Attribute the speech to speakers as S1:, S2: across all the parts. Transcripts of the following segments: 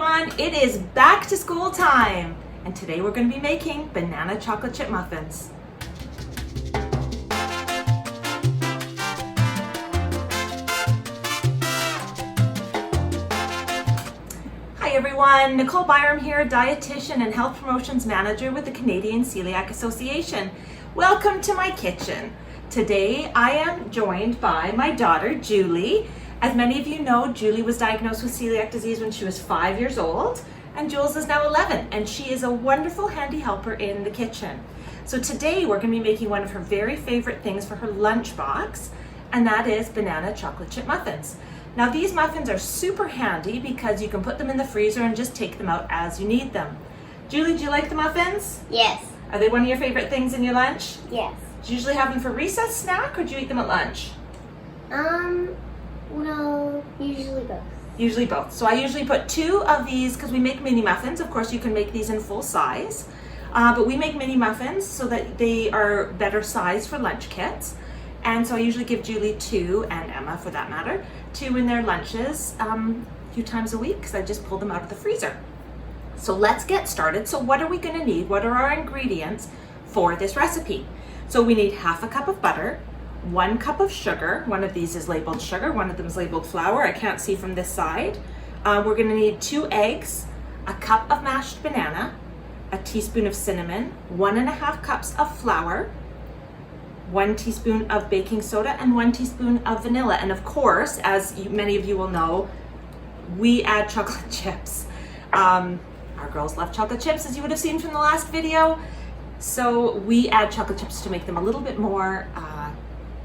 S1: everyone, it is back to school time, and today we're going to be making banana chocolate chip muffins. Hi everyone, Nicole Byram here, dietitian and health promotions manager with the Canadian Celiac Association. Welcome to my kitchen. Today I am joined by my daughter Julie. As many of you know, Julie was diagnosed with celiac disease when she was 5 years old, and Jules is now 11, and she is a wonderful handy helper in the kitchen. So today we're going to be making one of her very favorite things for her lunchbox, and that is banana chocolate chip muffins. Now these muffins are super handy because you can put them in the freezer and just take them out as you need them. Julie, do you like the muffins?
S2: Yes.
S1: Are they one of your favorite things in your lunch?
S2: Yes.
S1: Do you usually have them for recess snack, or do you eat them at lunch?
S2: No, usually both.
S1: Usually both. So I usually put 2 of these because we make mini muffins. Of course, you can make these in full size, but we make mini muffins so that they are better sized for lunch kits. And so I usually give Julie 2, and Emma for that matter, 2 in their lunches a few times a week because I just pull them out of the freezer. So let's get started. So what are we going to need? What are our ingredients for this recipe? So we need half a cup of butter, 1 cup of sugar. One of these is labeled sugar, one of them is labeled flour. I can't see from this side. We're going to need 2 eggs, a cup of mashed banana, a teaspoon of cinnamon, 1.5 cups of flour, 1 teaspoon of baking soda, and 1 teaspoon of vanilla. And of course, as many of you will know, we add chocolate chips. Our girls love chocolate chips, as you would have seen from the last video. So we add chocolate chips to make them a little bit more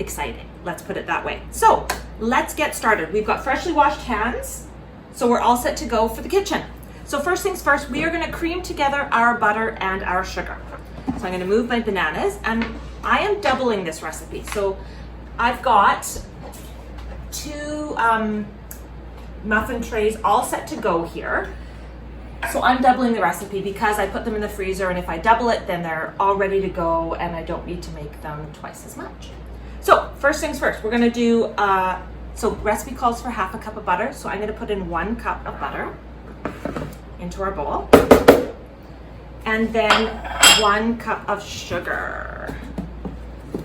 S1: exciting. Let's put it that way. So let's get started. We've got freshly washed hands, so we're all set to go for the kitchen. So first things first, we are going to cream together our butter and our sugar. So I'm going to move my bananas, and I am doubling this recipe. So I've got 2 muffin trays all set to go here. So I'm doubling the recipe because I put them in the freezer, and if I double it, then they're all ready to go and I don't need to make them twice as much. So first things first, we're gonna do, so recipe calls for half a cup of butter. So I'm gonna put in 1 cup of butter into our bowl. And then 1 cup of sugar.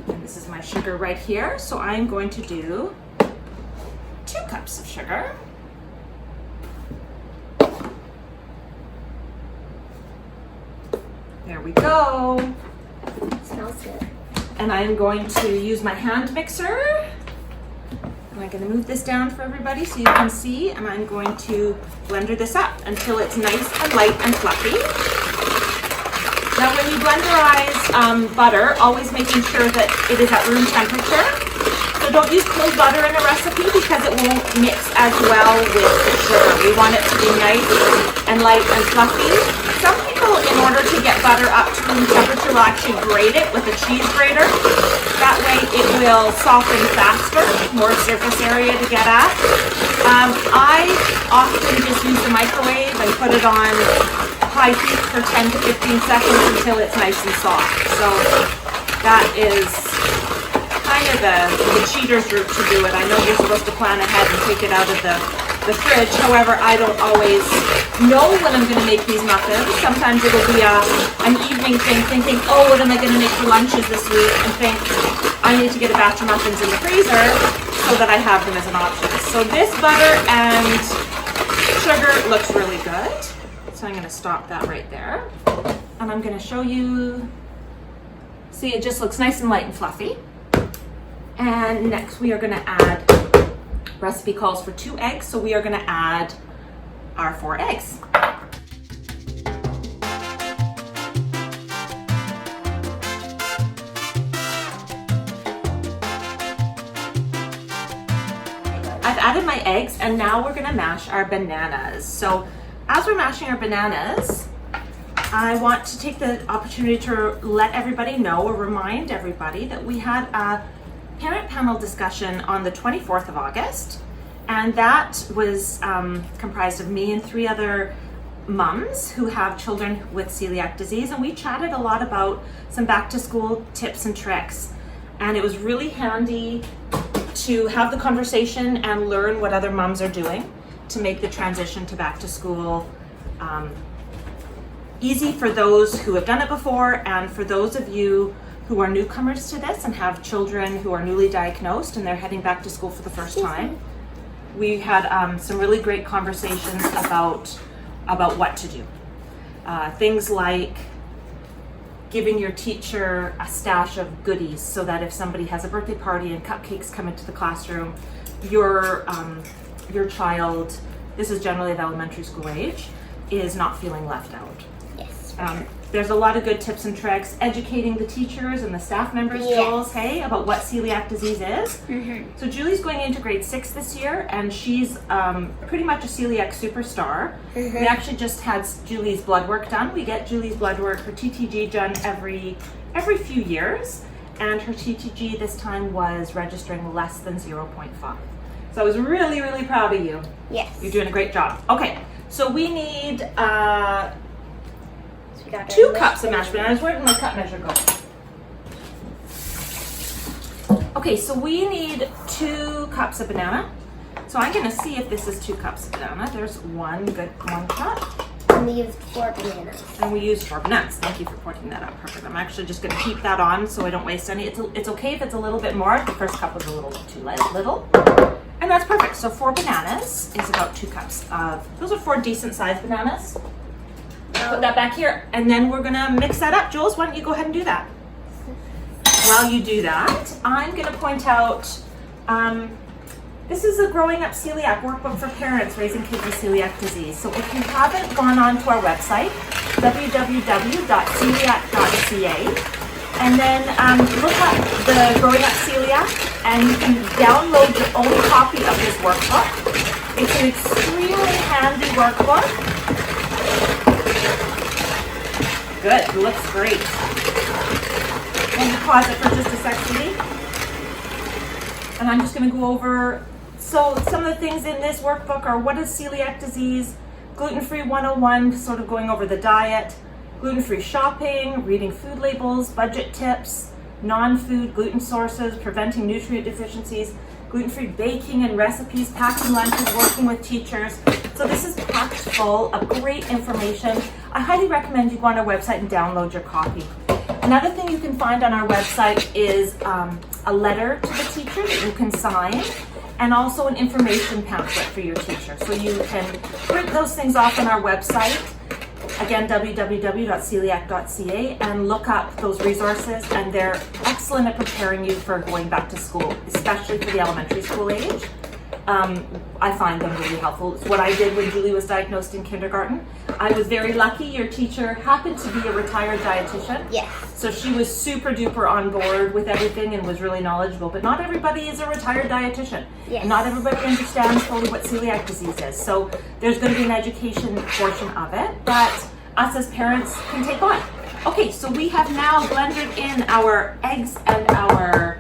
S1: And this is my sugar right here. So I'm going to do 2 cups of sugar. There we go.
S2: Smells good.
S1: And I'm going to use my hand mixer. And I'm going to move this down for everybody so you can see. And I'm going to blender this up until it's nice and light and fluffy. Now when you blenderize butter, always making sure that it is at room temperature. So don't use cold butter in a recipe because it won't mix as well with the sugar. We want it to be nice and light and fluffy. Some people, in order to get butter up to room temperature, will actually grate it with a cheese grater. That way it will soften faster, more surface area to get at. I often just use the microwave and put it on high heat for 10 to 15 seconds until it's nice and soft. So that is kind of the cheater's route to do it. I know you're supposed to plan ahead and take it out of the fridge. However, I don't always know when I'm going to make these muffins. Sometimes it'll be an evening thing, thinking, oh, what am I going to make for lunches this week? And think, I need to get a batch of muffins in the freezer so that I have them as an option. So this butter and sugar looks really good. So I'm going to stop that right there. And I'm going to show you, see, it just looks nice and light and fluffy. And next we are going to add, recipe calls for 2 eggs, so we are going to add our 4 eggs. I've added my eggs, and now we're going to mash our bananas. So as we're mashing our bananas, I want to take the opportunity to let everybody know, or remind everybody, that we had a parent panel discussion on the 24th of August, and that was comprised of me and 3 other mums who have children with celiac disease, and we chatted a lot about some back to school tips and tricks, and it was really handy to have the conversation and learn what other mums are doing. to make the transition to back to school easy for those who have done it before, and for those of you who are newcomers to this and have children who are newly diagnosed and they're heading back to school for the first time. We had some really great conversations about what to do. Things like giving your teacher a stash of goodies so that if somebody has a birthday party and cupcakes come into the classroom, your child, this is generally of elementary school age, is not feeling left out.
S2: Yes.
S1: There's a lot of good tips and tricks, educating the teachers and the staff members, Jules, hey, about what celiac disease is. So Julie's going into grade 6 this year, and she's pretty much a celiac superstar. We actually just had Julie's blood work done. We get Julie's blood work, her TTG done every few years, and her TTG this time was registering less than 0.5. So I was really, really proud of you.
S2: Yes.
S1: You're doing a great job. Okay, so we need
S2: 2
S1: cups of mashed bananas. Where did my cup measure go? Okay, so we need 2 cups of banana. So I'm gonna see if this is 2 cups of banana. There's one cup.
S2: And we used 4 bananas.
S1: And we used 4 bananas. Thank you for pointing that out. Perfect. I'm actually just gonna keep that on so I don't waste any. It's okay if it's a little bit more. The first cup was a little too little. And that's perfect. So 4 bananas is about 2 cups of, those are 4 decent sized bananas. Put that back here, and then we're gonna mix that up. Jules, why don't you go ahead and do that? While you do that, I'm gonna point out, this is a Growing Up Celiac workbook for parents raising kids with celiac disease. So if you haven't gone on to our website, www.celiac.ca, and then look up the Growing Up Celiac, and you can download your own copy of this workbook. It's an extremely handy workbook. Good, it looks great. Can you pause it for just a sec, sweetie? And I'm just gonna go over, so some of the things in this workbook are what is celiac disease, gluten-free 101, sort of going over the diet, gluten-free shopping, reading food labels, budget tips, non-food gluten sources, preventing nutrient deficiencies, gluten-free baking and recipes, packing lunches, working with teachers. So this is packed full of great information. I highly recommend you go on our website and download your copy. Another thing you can find on our website is a letter to the teacher that you can sign, and also an information pamphlet for your teacher. So you can print those things off on our website, again, www.celiac.ca, and look up those resources, and they're excellent at preparing you for going back to school, especially for the elementary school age. I find them really helpful. It's what I did when Julie was diagnosed in kindergarten. I was very lucky. Your teacher happened to be a retired dietitian.
S2: Yes.
S1: So she was super duper on board with everything and was really knowledgeable. But not everybody is a retired dietitian.
S2: Yes.
S1: Not everybody understands fully what celiac disease is. So there's going to be an education portion of it that us as parents can take on. Okay, so we have now blended in our eggs and our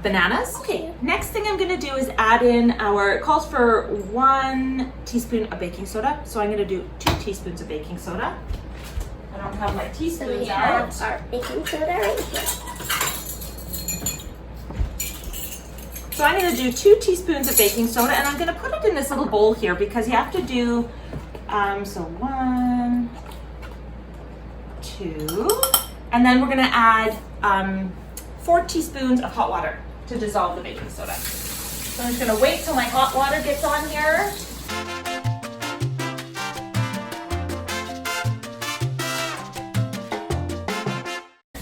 S1: bananas. Okay, next thing I'm gonna do is add in it calls for 1 teaspoon of baking soda. So I'm gonna do 2 teaspoons of baking soda. I don't have my
S2: So
S1: teaspoons
S2: we
S1: out.
S2: have our baking soda right here.
S1: So I'm gonna do 2 teaspoons of baking soda, and I'm gonna put it in this little bowl here because you have to do, so 1, 2, and then we're gonna add 4 teaspoons of hot water to dissolve the baking soda. So I'm just gonna wait till my hot water gets on here.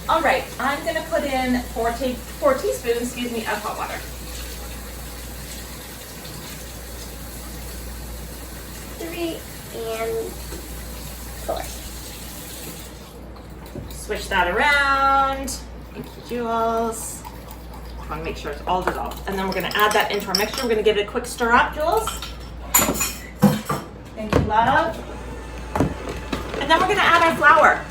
S1: All right, I'm gonna put in 4 teaspoons, of hot water.
S2: 3 and 4.
S1: Switch that around. Thank you, Jules. Just want to make sure it's all dissolved. And then we're going to add that into our mixture. We're going to give it a quick stir up, Jules. Thank you, love. And then we're going to add our flour.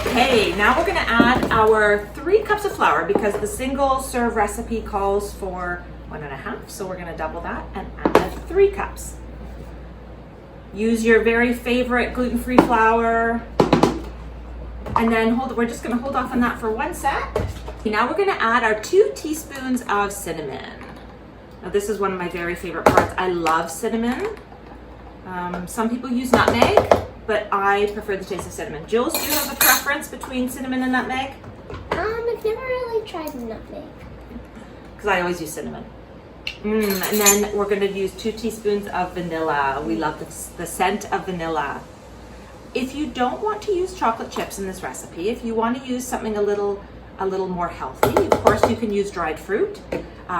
S1: Okay, now we're going to add our 3 cups of flour because the single serve recipe calls for 1.5. So we're going to double that and add 3 cups. Use your very favorite gluten-free flour. And then we're just gonna hold off on that for 1 sec. Now we're gonna add our 2 teaspoons of cinnamon. Now this is one of my very favorite parts. I love cinnamon. Some people use nutmeg, but I prefer the taste of cinnamon. Jules, do you have a preference between cinnamon and nutmeg?
S2: I've never really tried nutmeg.
S1: Because I always use cinnamon. And then we're going to use 2 teaspoons of vanilla. We love the scent of vanilla. If you don't want to use chocolate chips in this recipe, if you want to use something a little more healthy, of course you can use dried fruit.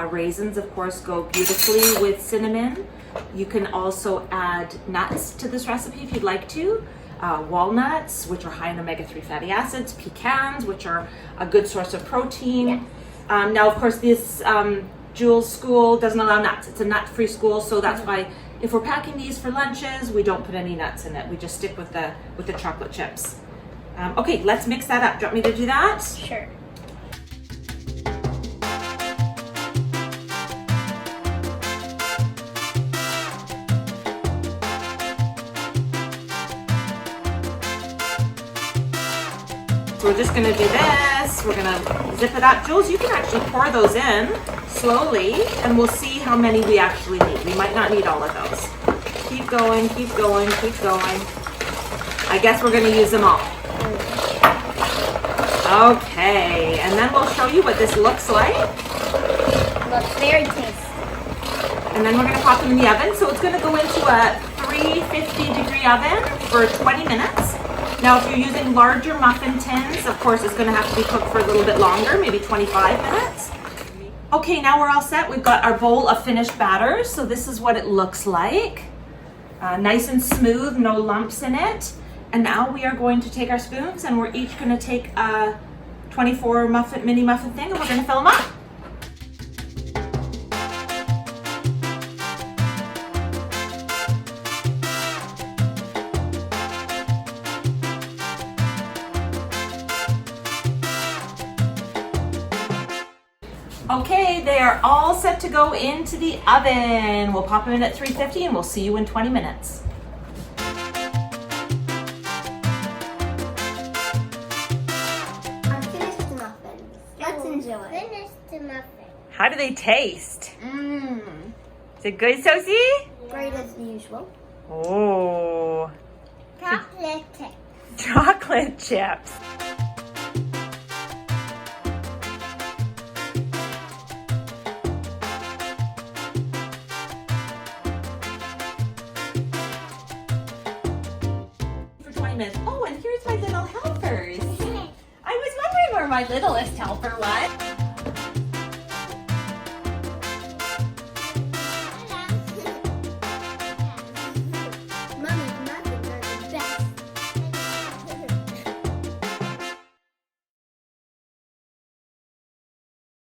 S1: Raisins, of course, go beautifully with cinnamon. You can also add nuts to this recipe if you'd like to. Walnuts, which are high in omega-3 fatty acids. Pecans, which are a good source of protein.
S2: Yes.
S1: Now, of course, this Jules school doesn't allow nuts. It's a nut-free school, so that's why if we're packing these for lunches, we don't put any nuts in it. We just stick with the chocolate chips. Okay, let's mix that up. Do you want me to do that?
S2: Sure.
S1: So we're just gonna do this. We're gonna zip it up. Jules, you can actually pour those in slowly and we'll see how many we actually need. We might not need all of those. Keep going, keep going, keep going. I guess we're gonna use them all. Okay, and then we'll show you what this looks like.
S2: Looks very tasty.
S1: And then we're gonna pop them in the oven. So it's gonna go into a 350-degree oven for 20 minutes. Now, if you're using larger muffin tins, of course, it's gonna have to be cooked for a little bit longer, maybe 25 minutes. Okay, now we're all set. We've got our bowl of finished batter. So this is what it looks like. Nice and smooth, no lumps in it. And now we are going to take our spoons and we're each gonna take a 24 mini muffin thing and we're gonna fill them up. Okay, they are all set to go into the oven. We'll pop them in at 350 and we'll see you in 20 minutes.
S2: Finished muffins. Let's enjoy. Finished muffins.
S1: How do they taste?
S2: Mmm.
S1: Is it good, Sosie?
S2: Great as usual.
S1: Oh,
S2: Chocolate chip.
S1: chocolate chips. For 20 minutes. Oh, and here's my little helpers. I was wondering where my littlest helper was.